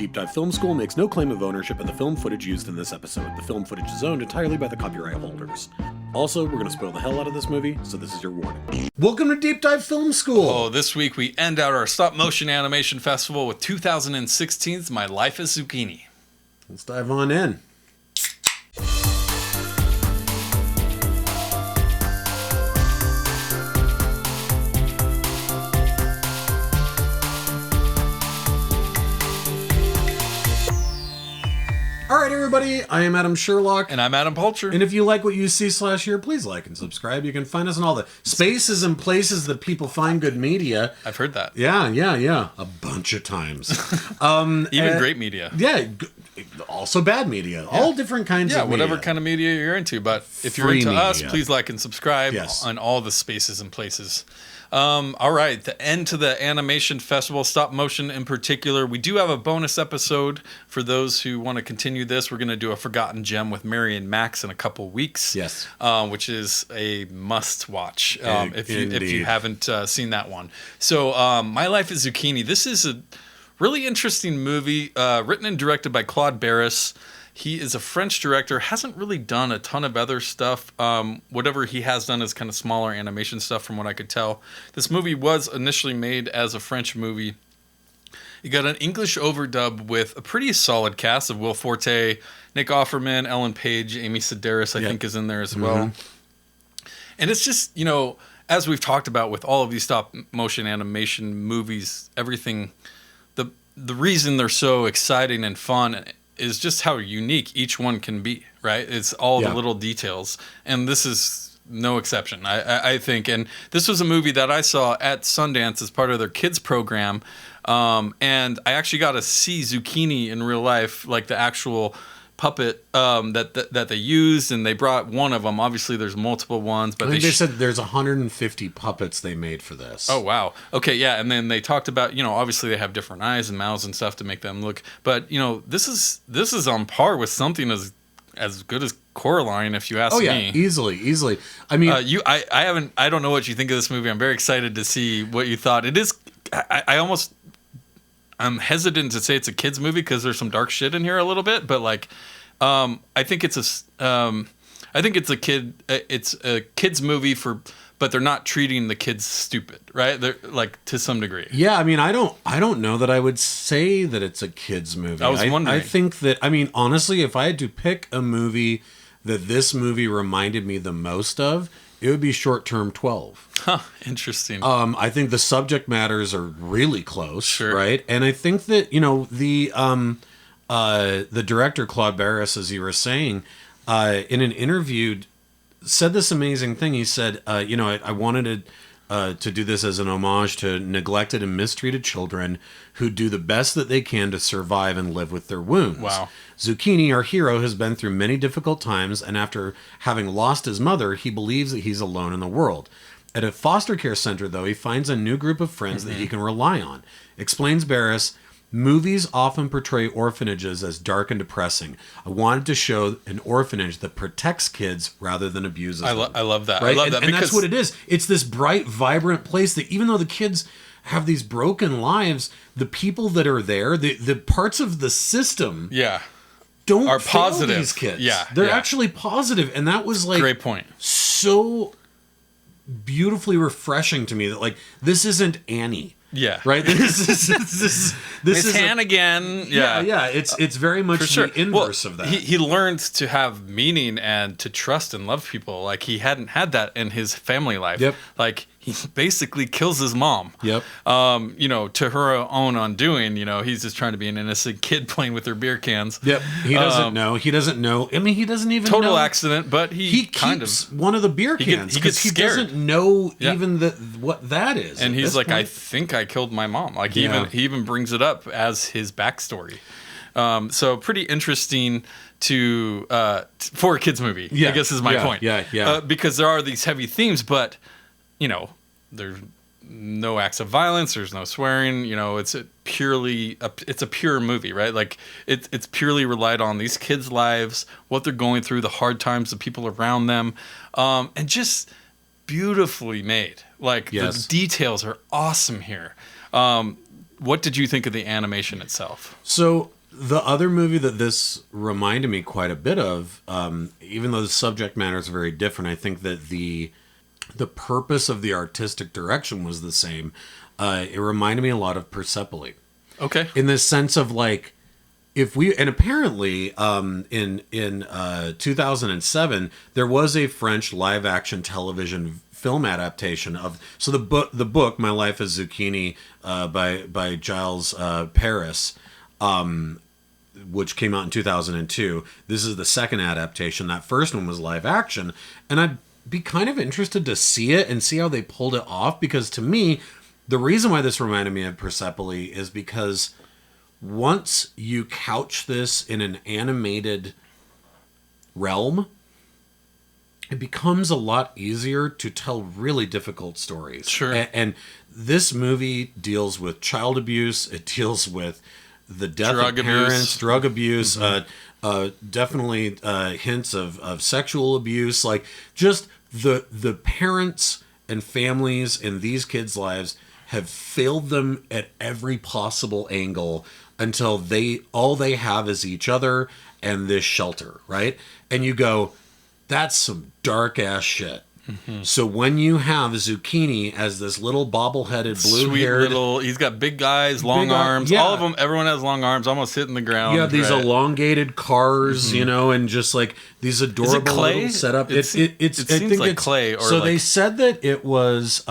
Deep Dive Film School makes no claim of ownership of the film footage used in this episode. The film footage is owned entirely by the copyright holders. Also, we're going to spoil the hell out of this movie, so this is your warning. Welcome to Deep Dive Film School! Oh, this week we end out our stop motion animation festival with 2016's My Life as Zucchini. Let's dive on in. Alright everybody, I am Adam Sherlock. And I'm Adam Pulcher. And if you like what you see/here, please like and subscribe. You can find us in all the spaces and places that people find good media. I've heard that. Yeah. A bunch of times. Even great media. Yeah, also bad media. Yeah. All different kinds of media. Whatever kind of media you're into. But if you're Free into media. us, please like and subscribe on all the spaces and places. All right, the end to the animation festival, stop motion in particular. We do have a bonus episode for those who want to continue this. We're going to do a Forgotten Gem with Mary and Max in a couple weeks. Yes. Which is a must watch if you haven't seen that one. So My Life as Zucchini. This is a really interesting movie written and directed by Claude Barras. He is a French director, hasn't really done a ton of other stuff. Whatever he has done is kind of smaller animation stuff from what I could tell. This movie was initially made as a French movie. You got an English overdub with a pretty solid cast of Will Forte, Nick Offerman, Ellen Page, Amy Sedaris, I think is in there as well. And it's just, as we've talked about with all of these stop motion animation movies, everything, the reason they're so exciting and fun is just how unique each one can be, right? It's all the little details. And this is no exception, I think. And this was a movie that I saw at Sundance as part of their kids program. And I actually got to see Zucchini in real life, like the actual puppet that they used, and they brought one of them. Obviously, there's multiple ones, but I think they said there's 150 puppets they made for this. Oh wow, okay, yeah. And then they talked about obviously they have different eyes and mouths and stuff to make them look, but this is on par with something as good as Coraline, if you ask me. Oh yeah, easily. I mean, I don't know what you think of this movie. I'm very excited to see what you thought. It is. I'm hesitant to say it's a kids movie because there's some dark shit in here a little bit, but I think it's a kids movie but they're not treating the kids stupid, right? They're to some degree. Yeah, I mean, I don't know that I would say that it's a kids movie. I was wondering. I think that, honestly, if I had to pick a movie that this movie reminded me the most of, it would be Short Term 12. Huh, interesting. I think the subject matters are really close, sure. Right? And I think that, the director, Claude Barras, as you were saying, in an interview, said this amazing thing. He said, I wanted to do this as an homage to neglected and mistreated children who do the best that they can to survive and live with their wounds. Wow. Zucchini, our hero, has been through many difficult times, and after having lost his mother, he believes that he's alone in the world. At a foster care center, though, he finds a new group of friends that he can rely on. Explains Barras, movies often portray orphanages as dark and depressing. I wanted to show an orphanage that protects kids rather than abuses them. I love that. Right? I love that. And that's what it is. It's this bright, vibrant place that even though the kids have these broken lives, the people that are there, the parts of the system are positive. These kids. Yeah. They're actually positive. And that was great point. So beautifully refreshing to me that this isn't Annie. Yeah. Right. This is Hannigan. Yeah. It's very much the inverse of that. He learned to have meaning and to trust and love people. He hadn't had that in his family life. Yep. He basically kills his mom. Yep. To her own undoing. He's just trying to be an innocent kid playing with their beer cans. Yep. He doesn't know. He doesn't know. I mean, he doesn't even total know. accident, but he kind keeps of one of the beer cans because he doesn't know even what that is. And he's like, I think I killed my mom. He even brings it up as his backstory. So pretty interesting for a kids movie. I guess is my point. Yeah. Because there are these heavy themes, but there's no acts of violence. There's no swearing. It's a pure movie, right? It's purely relied on these kids' lives, what they're going through, the hard times, the people around them, and just beautifully made. The details are awesome here. what did you think of the animation itself? So the other movie that this reminded me quite a bit of, even though the subject matter is very different, I think that the purpose of the artistic direction was the same. It reminded me a lot of Persepolis. Okay. In the sense of like, if we, and apparently in 2007 there was a French live action television film adaptation of, so the book My Life as Zucchini by Giles Paris, which came out in 2002. This is the second adaptation. That first one was live action, and I'd be kind of interested to see it and see how they pulled it off, because to me the reason why this reminded me of Persepolis is because once you couch this in an animated realm, it becomes a lot easier to tell really difficult stories. Sure. And this movie deals with child abuse. It deals with the death of parents, drug abuse, definitely hints of sexual abuse. Like, just the parents and families in these kids' lives have failed them at every possible angle until all they have is each other and this shelter, right? And you go, that's some dark ass shit. Mm-hmm. So when you have Zucchini as this little bobble-headed, blue-haired, he's got big eyes, long arms. Yeah. All of them, everyone has long arms, almost hitting the ground. Yeah, these elongated cars, and just like these adorable little setup. It seems like clay. So they said that it was.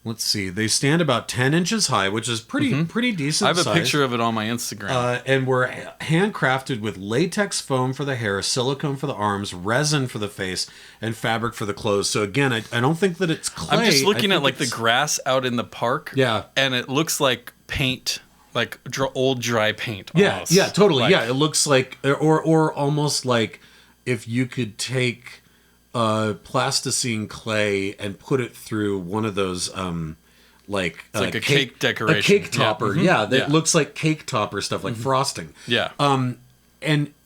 Let's see. They stand about 10 inches high, which is pretty decent. I have a picture of it on my Instagram. And were handcrafted with latex foam for the hair, silicone for the arms, resin for the face, and fabric for the clothes. So again, I don't think that it's clay. I'm just looking at like the grass out in the park. Yeah. And it looks like paint, like old dry paint. Almost. Yeah, totally. Like, yeah, it looks like, or almost like if you could take plasticine clay and put it through one of those like a cake decoration, a cake topper, that looks like cake topper stuff, like frosting. And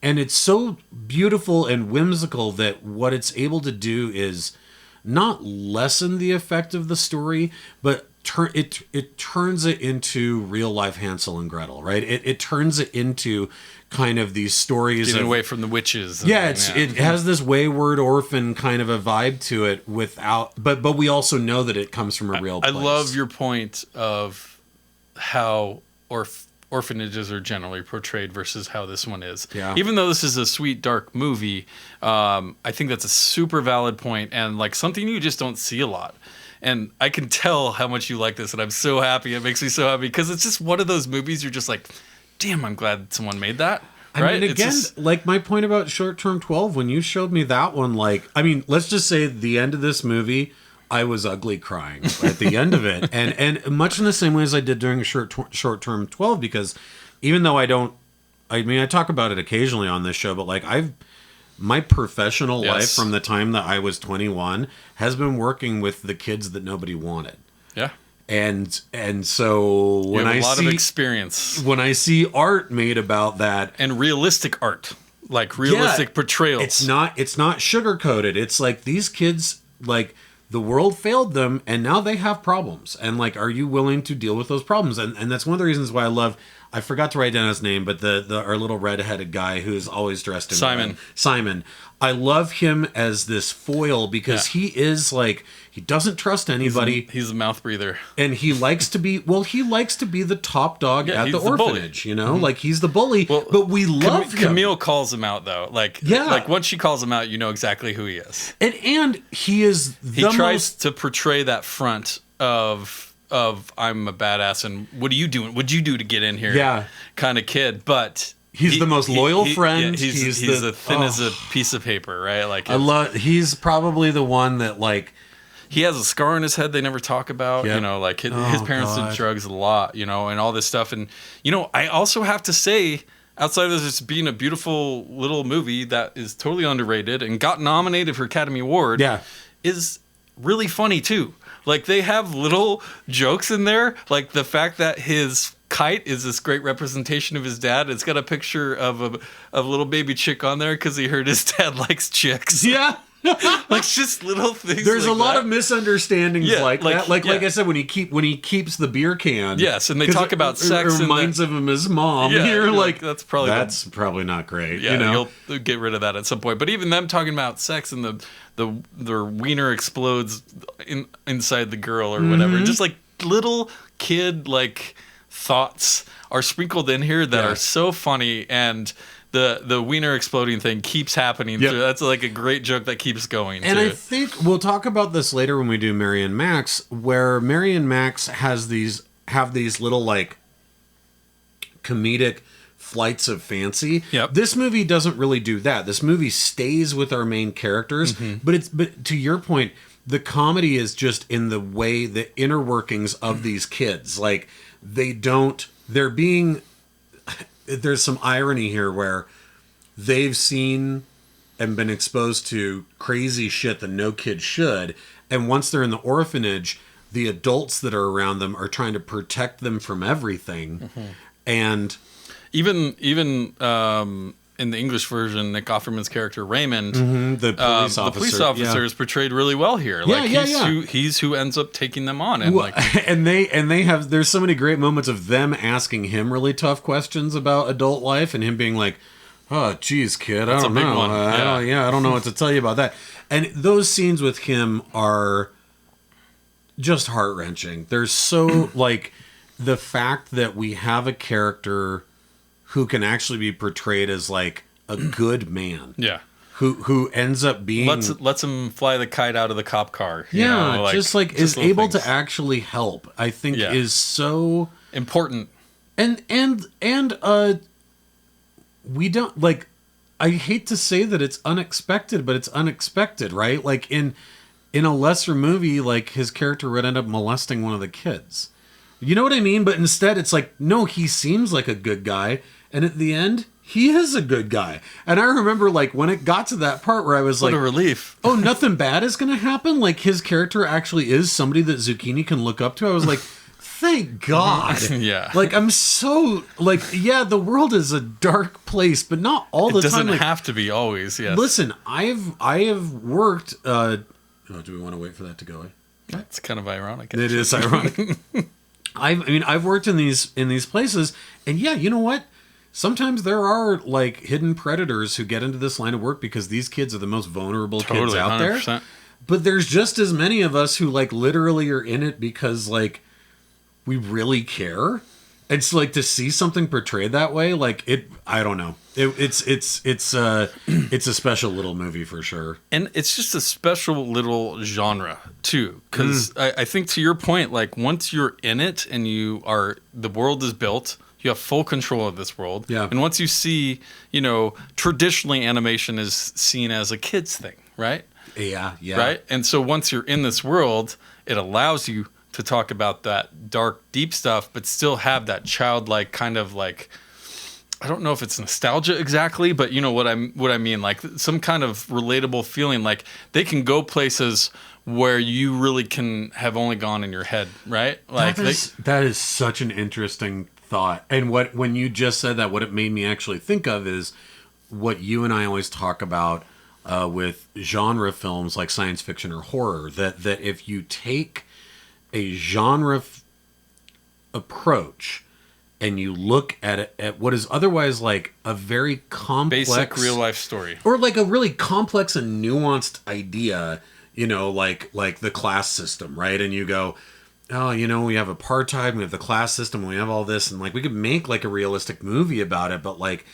it's so beautiful and whimsical that what it's able to do is not lessen the effect of the story, but it turns it into real life Hansel and Gretel, right? It turns it into kind of these stories getting away from the witches. It has this wayward orphan kind of a vibe to it but we also know that it comes from a real place. I love your point of how orphanages are generally portrayed versus how this one is. Yeah. Even though this is a sweet, dark movie, I think that's a super valid point and like something you just don't see a lot. And I can tell how much you like this, and I'm so happy. It makes me so happy because it's just one of those movies you're just like, damn, I'm glad someone made that. Right? I mean, again, like my point about Short Term 12, when you showed me that one, like, I mean, let's just say the end of this movie, I was ugly crying at the end of it. And much in the same way as I did during Short Term 12, because even though I talk about it occasionally on this show, but like my professional life from the time that I was 21 has been working with the kids that nobody wanted. Yeah. And so when I see a lot of experience, when I see art made about that, and realistic art, like realistic portrayals, it's not sugar coated. It's like these kids, like the world failed them, and now they have problems. And like, are you willing to deal with those problems? And that's one of the reasons why I forgot to write down his name, but our little red-headed guy who's always dressed in Simon. Simon. I love him as this foil because he is like, he doesn't trust anybody. He's a mouth breather. And he likes to be the top dog at the orphanage, you know? Mm-hmm. Like he's the bully, but we love him. Camille calls him out though. Like once she calls him out, you know exactly who he is. And he is he tries to portray that front of I'm a badass and what are you doing? What'd you do to get in here? Yeah. Kind of kid. But he's the most loyal friend. Yeah, he's as thin as a piece of paper, right? Like he's probably the one that like he has a scar on his head they never talk about. Yep. You know, like his parents did drugs a lot, you know, and all this stuff. And you know, I also have to say, outside of this being a beautiful little movie that is totally underrated and got nominated for Academy Award, is really funny too. Like they have little jokes in there, like the fact that his kite is this great representation of his dad. It's got a picture of a little baby chick on there because he heard his dad likes chicks. Yeah. Like just little things. There's like a lot that. of misunderstandings like that. Like I said, when he keeps the beer can. Yes, and they talk about sex. It reminds him of his mom. Yeah, You're like, that's probably not great. Yeah, you know? You'll get rid of that at some point. But even them talking about sex and the wiener explodes inside the girl or whatever. Just like little kid like thoughts are sprinkled in here that are so funny, and the wiener exploding thing keeps happening. Yep. That's like a great joke that keeps going. And too. I think we'll talk about this later when we do Mary and Max, where Mary and Max have these little like comedic flights of fancy. Yep. This movie doesn't really do that. This movie stays with our main characters, but to your point, the comedy is just in the way, the inner workings of these kids. Like there's some irony here where they've seen and been exposed to crazy shit that no kid should, and once they're in the orphanage, the adults that are around them are trying to protect them from everything. And even in the English version, Nick Offerman's character Raymond, the police officer is portrayed really well here. Like he's who ends up taking them on, and and they have, there's so many great moments of them asking him really tough questions about adult life, and him being like, "Oh, geez, kid, I don't know. I don't know what to tell you about that." And those scenes with him are just heart wrenching. They're so like the fact that we have a character who can actually be portrayed as like a good man. Yeah. Who ends up being lets him fly the kite out of the cop car. Just is able to actually help. I think is so important. And we don't like. I hate to say that it's unexpected, but it's unexpected, right? Like in a lesser movie, like his character would end up molesting one of the kids. You know what I mean? But instead, it's like, no, he seems like a good guy. And at the end, he is a good guy. And I remember, like, when it got to that part where I was like... What a relief. Oh, nothing bad is going to happen? Like, his character actually is somebody that Zucchini can look up to. I was like, thank God. Yeah. Like, I'm so... Like, yeah, the world is a dark place, but not all the time. It doesn't like, have to be always, yes. Listen, I have worked... do we want to wait for that to go? That's kind of ironic. Actually. It is ironic. I've worked in these places, and yeah, you know what? Sometimes there are like hidden predators who get into this line of work because these kids are the most vulnerable kids out 100%. There. But there's just as many of us who like literally are in it because like we really care. It's like to see something portrayed that way, like it. I don't know. It's a special little movie for sure, and it's just a special little genre too. Because I think to your point, like once you're in it and the world is built. You have full control of this world. Yeah. And once you see, traditionally animation is seen as a kid's thing, right? Yeah. Right? And so once you're in this world, it allows you to talk about that dark, deep stuff, but still have that childlike kind of like, I don't know if it's nostalgia exactly, but you know what I mean? Like some kind of relatable feeling, like they can go places where you really can have only gone in your head, right? Like that is such an interesting thought. And when you just said that, what it made me actually think of is what you and I always talk about with genre films like science fiction or horror, that if you take a genre approach and you look at it at what is otherwise like a very complex basic real life story, or like a really complex and nuanced idea, like the class system, right? And you go, oh, we have apartheid, we have the class system, we have all this, and like we could make like a realistic movie about it, but like,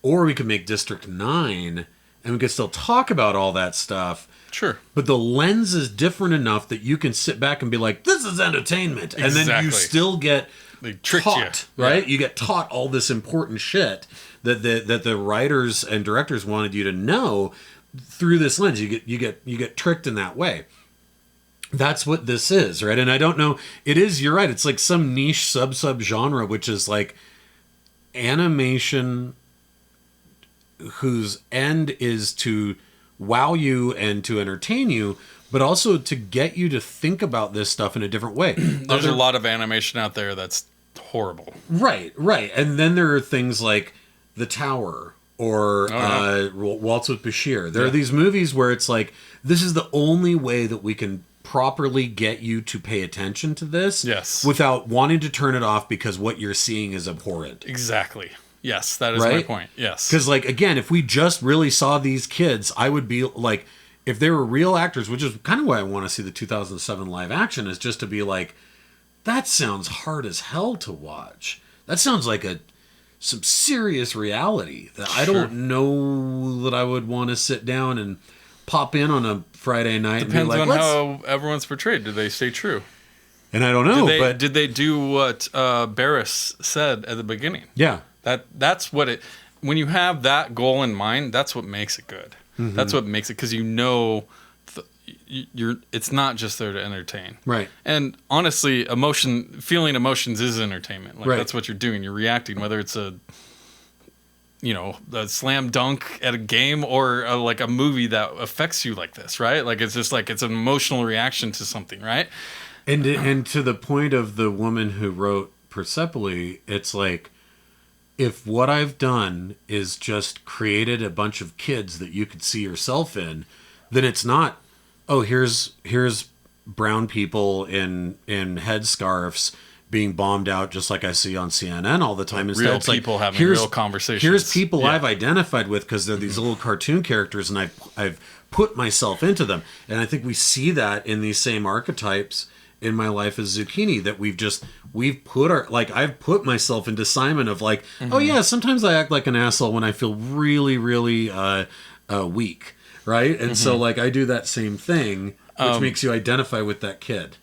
or we could make District 9 and we could still talk about all that stuff. Sure. But the lens is different enough that you can sit back and be like, this is entertainment. Exactly. And then you still get taught, you. right? Yeah. You get taught all this important shit that the writers and directors wanted you to know through this lens. You get tricked in that way. That's what this is, right? And I don't know, you're right. It's like some niche sub genre, which is like animation whose end is to wow you and to entertain you, but also to get you to think about this stuff in a different way. There's a lot of animation out there that's horrible. Right. And then there are things like The Tower or Waltz with Bashir. There are these movies where it's like, this is the only way that we can properly get you to pay attention to this without wanting to turn it off because what you're seeing is abhorrent. Exactly. Yes, that is my point. Yes. Because, like, again, if we just really saw these kids, I would be like, if they were real actors, which is kind of why I want to see the 2007 live action, is just to be like, that sounds hard as hell to watch. That sounds like some serious reality that I don't know that I would want to sit down and pop in on a Friday night. Depends and be like, on how everyone's portrayed. Do they stay true? And I don't know. Did they do what Barris said at the beginning? Yeah. That's what it. When you have that goal in mind, that's what makes it good. Mm-hmm. That's what makes it, because you know, it's not just there to entertain. Right. And honestly, feeling emotions is entertainment. Like that's what you're doing. You're reacting, whether it's a slam dunk at a game or like a movie that affects you like this, right? Like it's just like it's an emotional reaction to something, right? And to the point of the woman who wrote Persepolis, it's like, if what I've done is just created a bunch of kids that you could see yourself in, then it's not, oh, here's brown people in headscarves being bombed out just like I see on CNN all the time. Instead, real it's people like, having real conversations. Here's people I've identified with because they're these little cartoon characters, and I've put myself into them. And I think we see that in these same archetypes in My Life as Zucchini, that we've put I've put myself into Simon of like, oh yeah, sometimes I act like an asshole when I feel really, really weak, right? And so like I do that same thing, which makes you identify with that kid.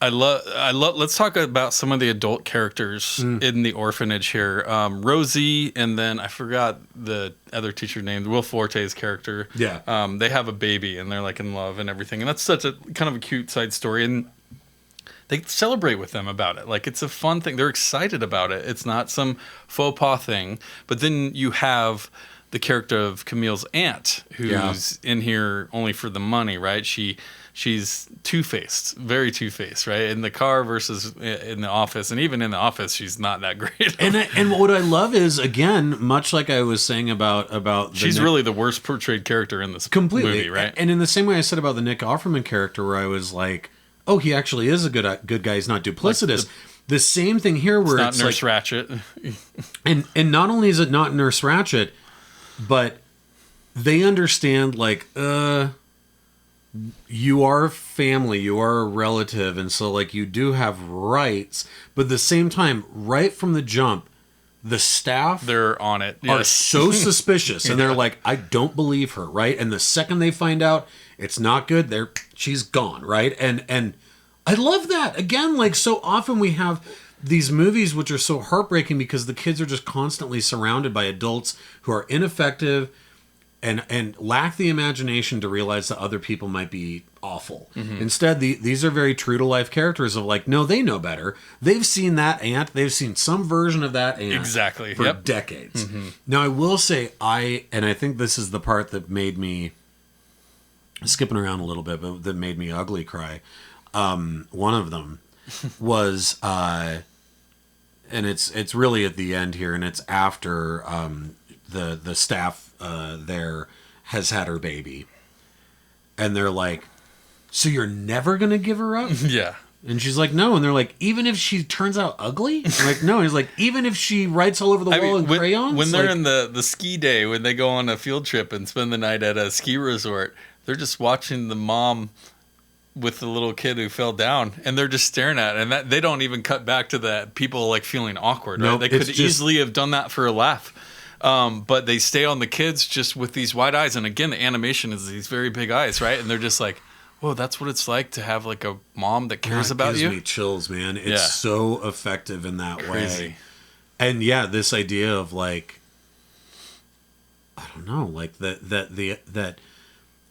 I love. Let's talk about some of the adult characters in the orphanage here. Rosie, and then I forgot the other teacher named Will Forte's character. Yeah. They have a baby and they're like in love and everything, and that's such a kind of a cute side story. And they celebrate with them about it. Like, it's a fun thing. They're excited about it. It's not some faux pas thing. But then you have the character of Camille's aunt, who's in here only for the money, right? She's two-faced, very two-faced, right? In the car versus in the office. And even in the office, she's not that great. And what I love is, again, much like I was saying about she's really the worst portrayed character in this movie, right? And in the same way I said about the Nick Offerman character, where I was like, oh, he actually is a good guy. He's not duplicitous. Like the same thing here, where it's not Nurse Ratched. and not only is it not Nurse Ratched, but they understand, like, you are family, you are a relative, and so like you do have rights. But at the same time, right from the jump, the staff they're on it are so suspicious, and they're like, I don't believe her, right? And the second they find out it's not good, she's gone, right? And I love that. Again, like, so often we have these movies which are so heartbreaking because the kids are just constantly surrounded by adults who are ineffective and lack the imagination to realize that other people might be awful. Mm-hmm. Instead, these are very true to life characters of like, no, they know better. They've seen that aunt. They've seen some version of that aunt for decades. Mm-hmm. Now, I will say, I think this is the part that made me, skipping around a little bit, but that made me ugly cry. One of them was, and it's really at the end here, and it's after the staff there has had her baby, and they're like, so you're never gonna give her up? Yeah. And she's like, no. And they're like, even if she turns out ugly? I'm like, no. And he's like, even if she writes all over the wall in crayons? When they're in the ski day, when they go on a field trip and spend the night at a ski resort, they're just watching the mom with the little kid who fell down, and they're just staring at it. And that, they don't even cut back to the people like feeling awkward, right? Nope, they could easily have done that for a laugh. But they stay on the kids just with these wide eyes. And again, the animation is these very big eyes, right? And they're just like, whoa, that's what it's like to have like a mom that cares about you. It gives me chills, man. It's so effective in that way. And yeah, this idea of like, I don't know, like that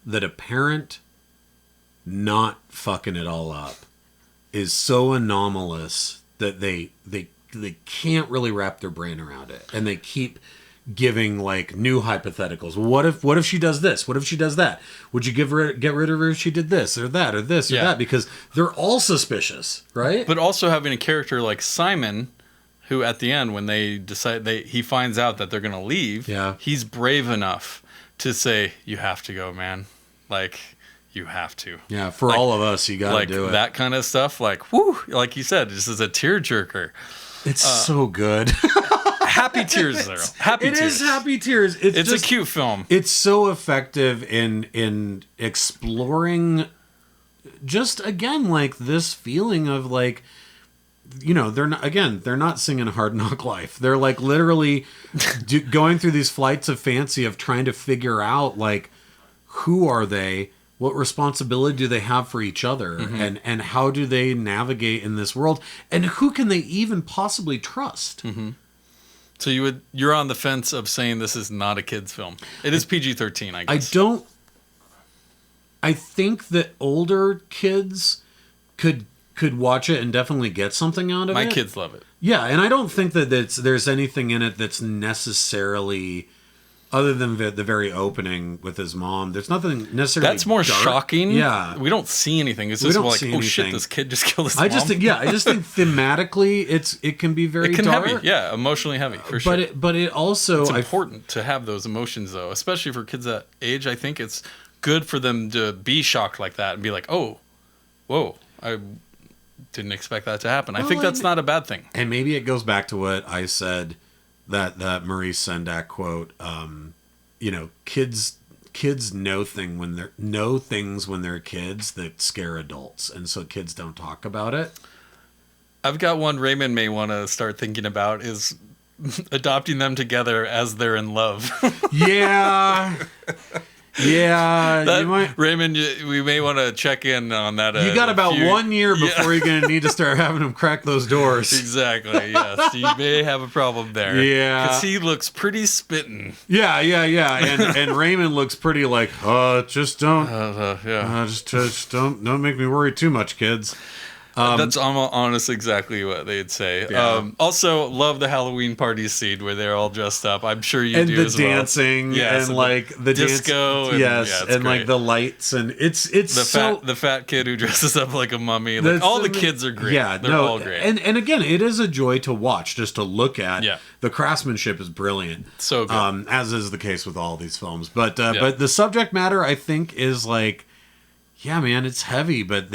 a parent not fucking it all up is so anomalous that they can't really wrap their brain around it, and they keep giving like new hypotheticals. What if she does this? What if she does that? Would you get rid of her if she did this or that or this or that? Because they're all suspicious, right? But also having a character like Simon, who at the end, when they decide, he finds out that they're going to leave. Yeah. He's brave enough to say, "You have to go, man. Like, you have to." Yeah, for all of us, you got to do it. That kind of stuff, like, whoo, like you said, this is a tearjerker. It's so good. Happy tears, though. Happy tears. It is happy tears. It's a cute film. It's so effective in exploring just, again, like this feeling of like, you know, they're not singing Hard Knock Life. They're like literally going through these flights of fancy of trying to figure out like, who are they? What responsibility do they have for each other? Mm-hmm. And how do they navigate in this world? And who can they even possibly trust? Mm-hmm. So you're on the fence of saying this is not a kid's film. It is PG-13, I guess. I think that older kids could watch it and definitely get something out of it. My kids love it. Yeah, and I don't think that there's anything in it that's necessarily, other than the very opening with his mom, there's nothing necessarily That's more dark. shocking. Yeah. We don't see anything. It's just like, oh shit, this kid just killed his mom. I just think thematically it can be very dark. Heavy. Yeah, emotionally heavy, for sure. But it also... It's important to have those emotions, though, especially for kids that age. I think it's good for them to be shocked like that and be like, oh, whoa, I didn't expect that to happen. I think that's not a bad thing. And maybe it goes back to what I said, that Maurice Sendak quote, you know, kids know things when they're kids that scare adults, and so kids don't talk about it. I've got one Raymond may want to start thinking about is adopting them together as they're in love. Yeah. Yeah, you might. Raymond, we may want to check in on that. You got about 1 year before you're going to need to start having him crack those doors. Exactly, yes. You may have a problem there. Yeah. Because he looks pretty spittin'. Yeah. And Raymond looks pretty like, just don't. Just don't make me worry too much, kids. That's honestly exactly what they'd say. Yeah. Also, love the Halloween party scene where they're all dressed up. I'm sure you and do the as well. dancing Yes, and like the disco. And like the lights, and it's the fat kid who dresses up like a mummy. Like, all the kids are great. Yeah, they're all great. And again, it is a joy to watch, just to look at. Yeah. The craftsmanship is brilliant. So good. As is the case with all these films. But the subject matter, I think, is like, yeah, man, it's heavy, but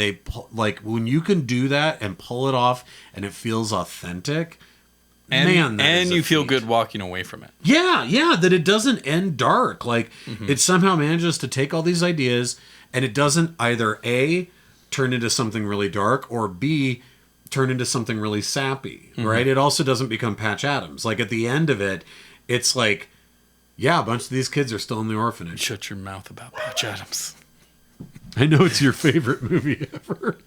like when you can do that and pull it off and it feels authentic, and you feel good walking away from it. Yeah, that it doesn't end dark. Like it somehow manages to take all these ideas and it doesn't either A, turn into something really dark, or B, turn into something really sappy, right? It also doesn't become Patch Adams. Like at the end of it, it's like, yeah, a bunch of these kids are still in the orphanage. Shut your mouth about Patch Adams. I know it's your favorite movie ever.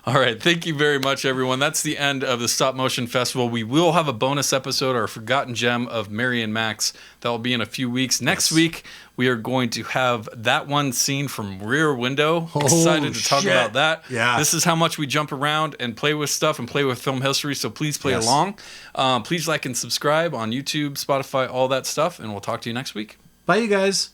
All right. Thank you very much, everyone. That's the end of the Stop Motion Festival. We will have a bonus episode, our Forgotten Gem of Mary and Max. That will be in a few weeks. Next week, we are going to have that one scene from Rear Window. Excited to talk about that. Yeah. This is how much we jump around and play with stuff and play with film history, so please play along. Please like and subscribe on YouTube, Spotify, all that stuff, and we'll talk to you next week. Bye, you guys.